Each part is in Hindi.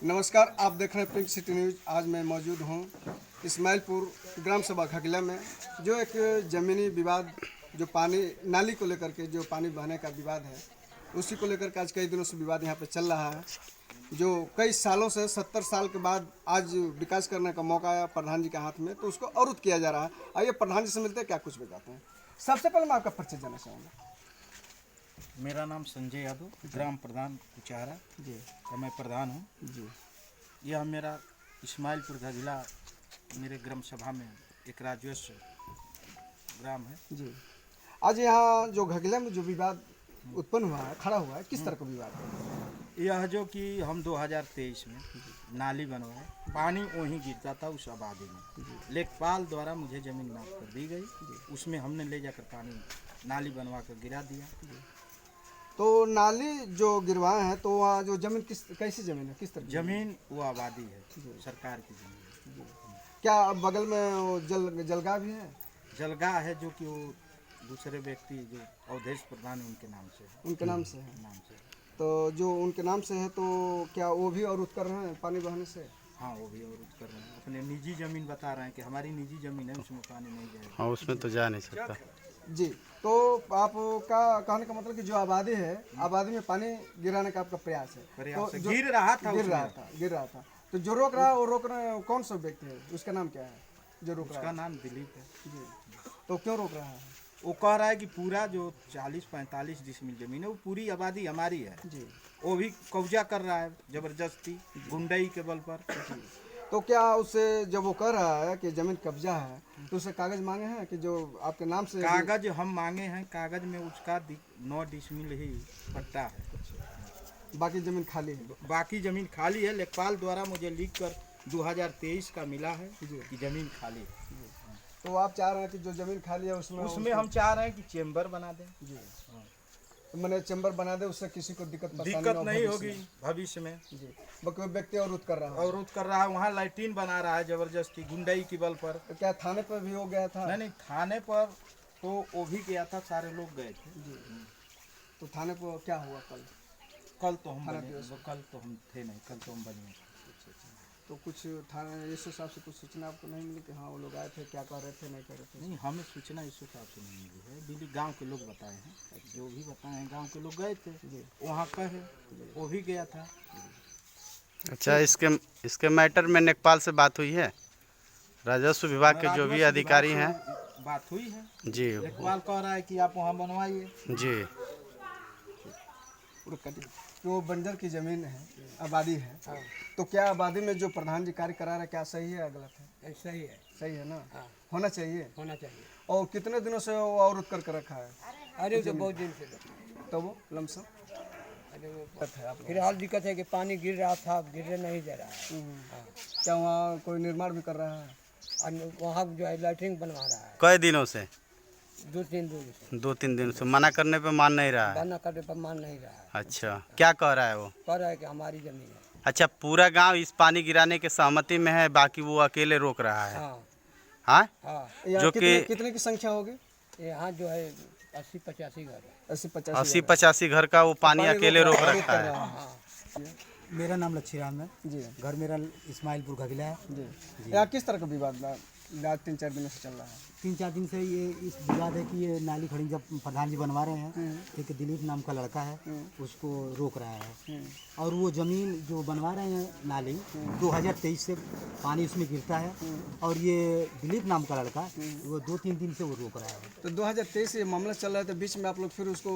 नमस्कार, आप देख रहे हैं पिंक सिटी न्यूज़। आज मैं मौजूद हूँ इस्माइलपुर ग्राम सभा खगला में, जो एक ज़मीनी विवाद, जो पानी नाली को लेकर के जो पानी बहने का विवाद है, उसी को लेकर के आज कई दिनों से विवाद यहाँ पे चल रहा है। जो कई सालों से 70 साल के बाद आज विकास करने का मौका आया प्रधान जी के हाथ में, तो उसको अवरुद्ध किया जा रहा है। आइए प्रधान जी से मिलते हैं, क्या कुछ बताते हैं। सबसे पहले मैं आपका परिचय जानना चाहूँगा। मेरा नाम संजय यादव, ग्राम प्रधान कुचारा जी का मैं प्रधान हूँ जी यह मेरा इस्माइलपुर घगला मेरे ग्राम सभा में एक राजस्व ग्राम है। जी आज यहाँ जो घगला में जो विवाद उत्पन्न हुआ है, खड़ा हुआ है, किस तरह का विवाद है? यह जो कि हम 2023 में नाली बनवाए, पानी वहीं गिरता था उस आबादी में। लेखपाल द्वारा मुझे ज़मीन नाप कर दी गई, उसमें हमने ले जाकर पानी नाली बनवा कर गिरा दिया। तो नाली जो गिरवाए हैं, तो वहाँ जो जमीन कैसी जमीन है, किस तरह की जमीन वो आबादी है, सरकार की जमीन। क्या बगल में वो जलगाह भी है? जलगाह है जो कि वो दूसरे व्यक्ति जो अवधेश प्रधान है उनके नाम से है। उनके नाम से है। नाम से। तो जो उनके नाम से है, तो क्या वो भी अवरुद्ध कर रहे हैं पानी बहने से? हाँ, वो भी अवरुद्ध कर रहे हैं। अपने निजी जमीन बता रहे हैं कि हमारी निजी जमीन है, उसमें पानी नहीं जाएगा। हाँ, उसमें तो जा नहीं सकता। जी, तो आपका कहने का मतलब कि जो आबादी है, आबादी में पानी गिराने का आपका प्रयास है। प्रयास तो है। जो गिर रहा था गिर रहा था। तो जो रोक रहा है, वो रोक रहे हैं कौन सा व्यक्ति है, उसका नाम क्या है जो रोक रहा उसका है? नाम दिलीप है। जी, तो क्यों रोक रहा है? वो कह रहा है कि पूरा जो 40-45 डिसमिल जमीन है वो पूरी आबादी हमारी है। जी, वो भी कब्जा कर रहा है जबरदस्ती, गुंडई के बल पर। तो क्या उससे जब वो कह रहा है कि जमीन कब्जा है, तो उससे कागज मांगे हैं कि जो आपके नाम से? कागज हम मांगे हैं, कागज में उसका 9 डिसमिल ही पट्टा है, बाकी जमीन खाली है। बाकी जमीन खाली है। लेखपाल द्वारा मुझे लिख कर 2023 का मिला है कि जमीन खाली है। तो आप चाह रहे हैं कि जो जमीन खाली है उसमें हम चाह रहे हैं कि चेम्बर बना दें। जी, तो मैंने चैम्बर बना दे, उससे किसी को दिक्कत नहीं होगी भविष्य में। जी, बाकी वो व्यक्ति अवरुद्ध कर रहा है। अवरुद्ध कर रहा है, वहाँ लाइटिन बना रहा है जबरदस्ती, गुंडई की बल पर। तो क्या थाने पर भी हो गया था? नहीं, थाने पर तो वो भी गया था, सारे लोग गए थे। जी, तो थाने पर क्या हुआ कल? कल तो हम थाना बने, दिवस। कल तो हम थे नहीं, कल तो हम बने। तो कुछ थाने इस हिसाब से कुछ सूचना आपको नहीं मिली कि हाँ वो लोग आए थे, क्या कर रहे थे, नहीं कर रहे थे? नहीं, हमें सूचना इस हिसाब से नहीं मिली है। दिल्ली गांव के लोग बताए हैं, जो भी बताए हैं गांव के लोग गए थे, वहाँ कहे वो भी गया था। अच्छा, इसके मैटर में लेखपाल से बात हुई है? राजस्व विभाग के जो भी अधिकारी हैं, बात हुई है जी, लेखपाल कह रहा है कि आप वहाँ बनवाइए। जी। तो बंजर की जमीन है, आबादी है, तो क्या आबादी में जो प्रधान जी कार्य करा रहे हैं, क्या सही है या गलत है? सही है। सही है ना? होना चाहिए। होना चाहिए। और कितने दिनों से वो अवरुद्ध करके रखा है? अरे तो बहुत दिन से। तो वो लमसम अरे वो फिलहाल दिक्कत है कि पानी गिर रहा था, गिरने नहीं दे रहा है। क्या वहाँ कोई निर्माण भी कर रहा है? और वहाँ जो है लैट्रिन बनवा रहा है। कई दिनों से? 2-3 दिन से। 2-3 दिन से मना करने पे मान नहीं रहा है? बना करने पर मान नहीं रहा है। अच्छा, क्या कह रहा है वो? कह रहा है कि हमारी जमीन है। अच्छा, पूरा गांव इस पानी गिराने के सहमति में है, बाकी वो अकेले रोक रहा है? हाँ हाँ, हाँ। जो कितने की संख्या होगी? यहाँ जो है 80-85 घर है। 80-85 घर का वो पानी अकेले रोक रखा है। हाँ। मेरा नाम लक्ष्मीराम है जी घर मेरा इस्माइलपुर घगला है जी। यहाँ किस तरह का विवाद 3-4 दिनों से चल रहा है? 3-4 दिन से ये इस विवाद है कि ये नाली खड़ी जब प्रधान जी बनवा रहे हैं, एक दिलीप नाम का लड़का है उसको रोक रहा है। और वो ज़मीन जो बनवा रहे हैं नाली 2023 से पानी उसमें गिरता है, और ये दिलीप नाम का लड़का वो 2-3 दिन से वो रोक रहा है। तो 2023 से मामला चल रहा है, तो बीच में आप लोग फिर उसको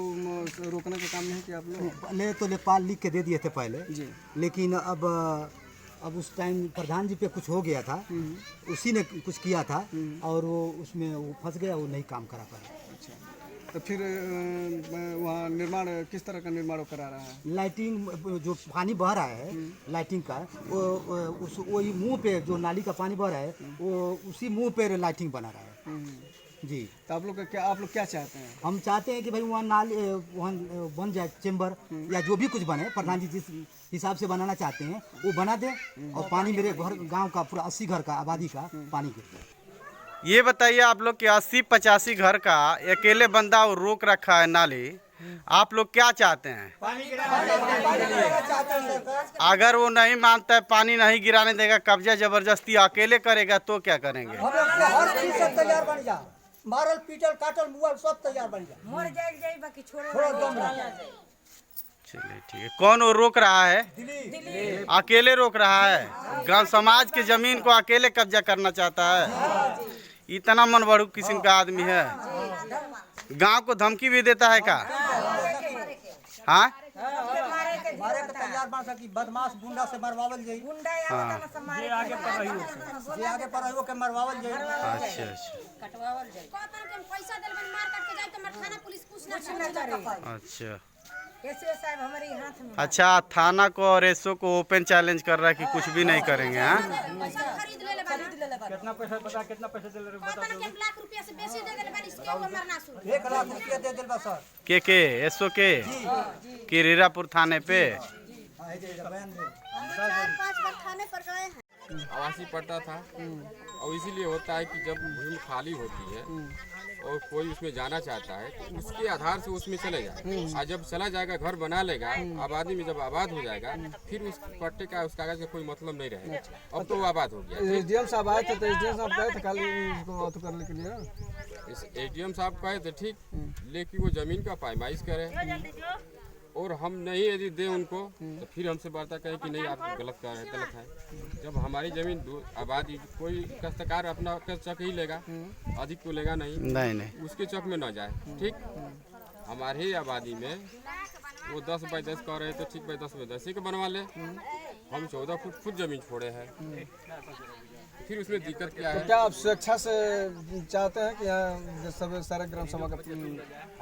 रोकने का काम नहीं किया आप लोग? पहले तो लेखपाल लिख के दे दिए थे पहले जी, लेकिन अब उस टाइम प्रधान जी पे कुछ हो गया था, उसी ने कुछ किया था और वो उसमें वो फंस गया, वो नहीं काम करा पाया। अच्छा, तो फिर वहाँ निर्माण किस तरह का निर्माण वो करा रहा है? लाइटिंग जो पानी बह रहा है लाइटिंग का, वही मुंह पे जो नाली का पानी बह रहा है, वो उसी मुंह पे लाइटिंग बना रहा है। जी, तो आप लोग क्या चाहते हैं? हम चाहते हैं कि भाई वहाँ नाली वहाँ बन जाए चेम्बर, या जो भी कुछ बने, प्रधान जी जिस हिसाब से बनाना चाहते हैं वो बना दें, और पानी मेरे घर गांव का पूरा 80 घर का आबादी का पानी गिरे। ये बताइए आप लोग कि 80-85 घर का अकेले बंदा वो रोक रखा है नाली, आप लोग क्या चाहते हैं? अगर वो नहीं मानता है, पानी नहीं गिराने देगा, कब्जा जबरदस्ती अकेले करेगा तो क्या करेंगे? हम लोग के हर चीज सब तैयार बन जा, मारल पीटल काटल मुआल सब तैयार बन जा, मर जाए बाकी थोड़ा दम रहा। चलिए ठीक है। कौन वो रोक रहा है? अकेले रोक रहा है? गांव समाज के जमीन को अकेले कब्जा करना चाहता है? इतना मन बढ़ू किस्म का आदमी है। गांव को धमकी भी देता है का? हाँ मारे के तैयार बन सकी, बदमाश गुंडा से मरवावल जाई, हाँ। जे आगे पर रहियो के मरवावल जाई। अच्छा अच्छा कटवावल जाए पैसा देल बन मार काट के जाए तो थाना पुलिस कुछ ना करे। अच्छा एसओ साहब हमारे हाथ में अच्छा। थाना को और एसओ को ओपन चैलेंज कर रहा है कि कुछ भी नहीं करेंगे। हाँ खरीद ले कितना पैसा बता, कितना पैसा दे ले बता दो। 1 लाख रुपया से बेसी दे देले बानी, इसके ऊपर मरना शुरू 1 लाख रुपया दे देल बा सर। के एसओ के कि रीरापुर थाने पे? 4-5 बार थाने पर गए हैं। आवासीय पट्टा था और इसीलिए होता है कि जब भूमि खाली होती है और कोई उसमें जाना चाहता है तो उसके आधार से उसमें चले जाए, और जब चला जाएगा घर बना लेगा, आबादी में जब आबाद हो जाएगा फिर उस पट्टे का उस कागज का कोई मतलब नहीं रहेगा। अब तो वो आबाद हो गया। एसडीएम साहब आए थे तो एसडीएम साहब गए थे कल इसको अथु करने के लिए। इस एसडीएम साहब कहे थे ठीक, लेकिन वो जमीन का पायमाइश करे और हम नहीं यदि दें उनको तो फिर हमसे वार्ता कहें कि नहीं आप गलत कर रहे हैं, गलत है। जब हमारी जमीन आबादी कोई काश्तकार अपना चक ही लेगा, अधिक को लेगा नहीं, उसके चक में न जाए। ठीक, हमारे ही आबादी में वो 10 बाई 10 कह रहे हैं तो ठीक भाई 10 बाई 10 ही को बनवा ले। हम 14 फुट खुद जमीन छोड़े हैं, फिर उसमें दिक्कत क्या है? तो क्या आप स्वेच्छा से चाहते हैं कि यहाँ सब सारे ग्राम सभा का हम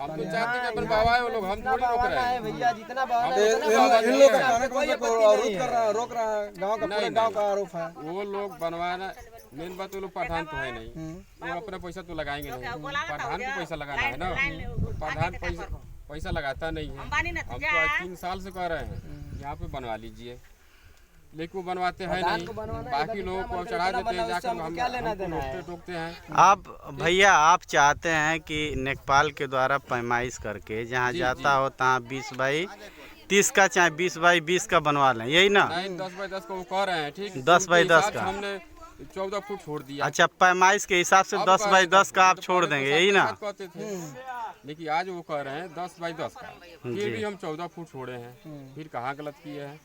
तो चाहते हैं कि अपन बाबा है वो लोग, हम थोड़ी रोक रहे हैं भैया जितना इन लोग का कहने का मतलब को अवरुद्ध कर रहा है, रोक रहा है, गांव का पूरे गांव का आरोप है। वो लोग बनवाना, मेन बात वो लोग पठान तो है नहीं, वो अपना पैसा तो लगाएंगे नहीं, पठान को पैसा लगाना है ना। पठान पैसा लगाता नहीं है। हम तो आज 3 साल से कह रहे हैं यहाँ पे बनवा लीजिए, लेकिन वो बनवाते हैं नहीं, बाकी लोगों को चढ़ा देते हैं, जाकर हम टोकते हैं। आप भैया आप चाहते हैं कि नेकपाल के द्वारा पैमाइश करके जहाँ जाता हो तहाँ 20 बाई 30 का चाहे 20 बाई 20 का बनवा लें, यही ना? नहीं, 10 बाई 10 को वो कह रहे हैं। ठीक, 10 बाई 10 का हमने 14 फुट छोड़ दिया। अच्छा, पैमाइश के हिसाब से 10 बाई 10 का आप छोड़ देंगे, यही ना? कहते थे, लेकिन आज वो कह रहे हैं 10 बाई 10 का, फिर भी हम 14 फुट छोड़े हैं। फिर कहाँ गलत किए हैं?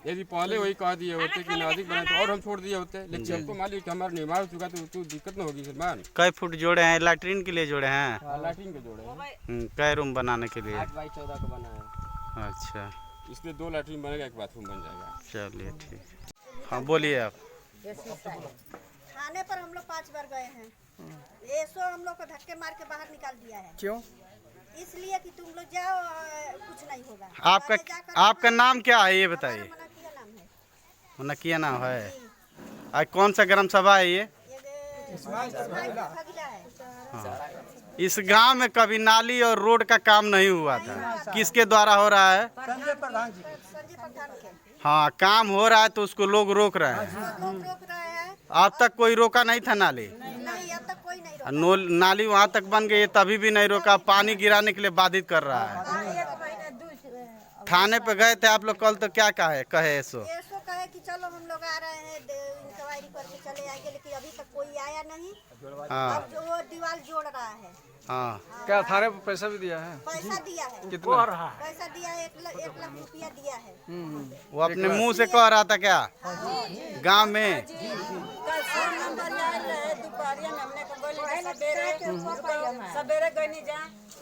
यदि पहले वही कह दिए होते कि अधिक बनाए तो और हम छोड़ दिए होते, लेकिन हमको मालिक हमारा निर्माण हो चुका तो दिक्कत न होगी। सलमान, कई फुट जोड़े हैं? लैट्रिन के लिए जोड़े हैं? लैट्रिन के जोड़े हैं। कई रूम बनाने के लिए? 8 बाई 14 का बना है। अच्छा, इसमें 2 लैट्रिन बनेगा, 1 बाथरूम बन जाएगा। चलिए ठीक। हाँ बोलिए आप। थाने पर हम लोग 5 बार गए हैं, एसओ हम लोग को धक्के मार के बाहर निकाल दिया है। क्यों? इसलिए कि तुम लोग जाओ, कुछ नहीं होगा। आपका नाम क्या है ये बताइए? मनकिया नाम है। मनकिया नाम है। आज कौन सा ग्राम सभा है ये? खगिला है। हाँ। इस गांव में कभी नाली और रोड का काम नहीं हुआ था, किसके द्वारा हो रहा है? संजय प्रधान जी। संजय प्रधान के हाँ, काम हो रहा है तो उसको लोग रोक रहे हैं। रोक रहे हैं। अब तक कोई रोका नहीं था नाली? नहीं, अब तक कोई नहीं रोका। नाली वहाँ तक बन गई, तभी भी नहीं रोका, पानी गिराने के लिए बाधित कर रहा है। थाने पे गए थे आप लोग कल, तो क्या कहे एसओ कहे कि चलो हम लोग आ रहे हैं, इंक्वायरी करके चले आएंगे, लेकिन अभी तक कोई आया नहीं। हाँ। अब जो वो दीवार जोड़ रहा है। हाँ, क्या थाने पर पैसा भी दिया है? पैसा दिया है। कितना? पैसा दिया है, 1 लाख रुपया दिया है। वो अपने मुंह से कह रहा था क्या गांव में? सवेरे गई जा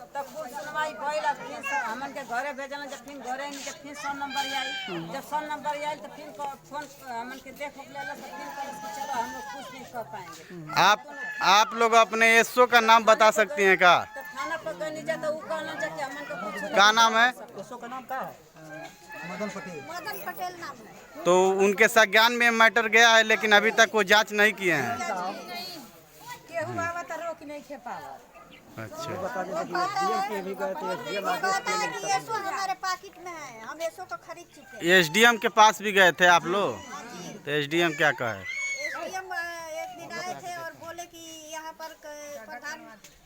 तब कुछ सुनवाई भइल, फिर हमन के घरे भेजल, जब फिर घरे नहीं फिर 100 नंबर आई, जब 100 नंबर आई तो फिर फोन हमन के देख लेला, तो फिर चलो हम लोग कुछ नहीं कर पाएंगे। आप लोग अपने एसओ का नाम बता सकती हैं क्या? तो थाना पर गई जा तो ऊ कहना जा कि हमन को कुछ क्या नाम है? एसओ का नाम क्या है? मदन पटेल। मदन पटेल नाम है। तो उनके संज्ञान में मैटर गया है, लेकिन अभी तक वो जांच नहीं किए हैं। केहू आवा तो रोक नहीं खे पावा। अच्छा, वो कहता है कि एसओ हमारे पाकिट में है, हम एसओ को खरीद चुके हैं। एसडीएम के पास भी गए थे आप लोग? तो एसडीएम क्या कहे? एसडीएम एक दिन आए थे और बोले कि यहाँ पर प्रधान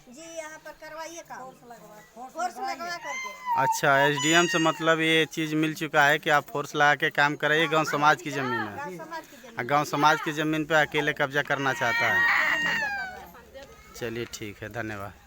जी यहाँ पर कार्रवाई करवाइए काम फोर्स लगवा करके। अच्छा, एसडीएम से मतलब ये चीज़ मिल चुका है कि आप फोर्स लगा के काम कराइए। गांव समाज की ज़मीन है, समाज की जमीन गांव समाज की ज़मीन पे अकेले कब्जा करना चाहता है। कब्जा कर रहा है। चलिए ठीक है, धन्यवाद।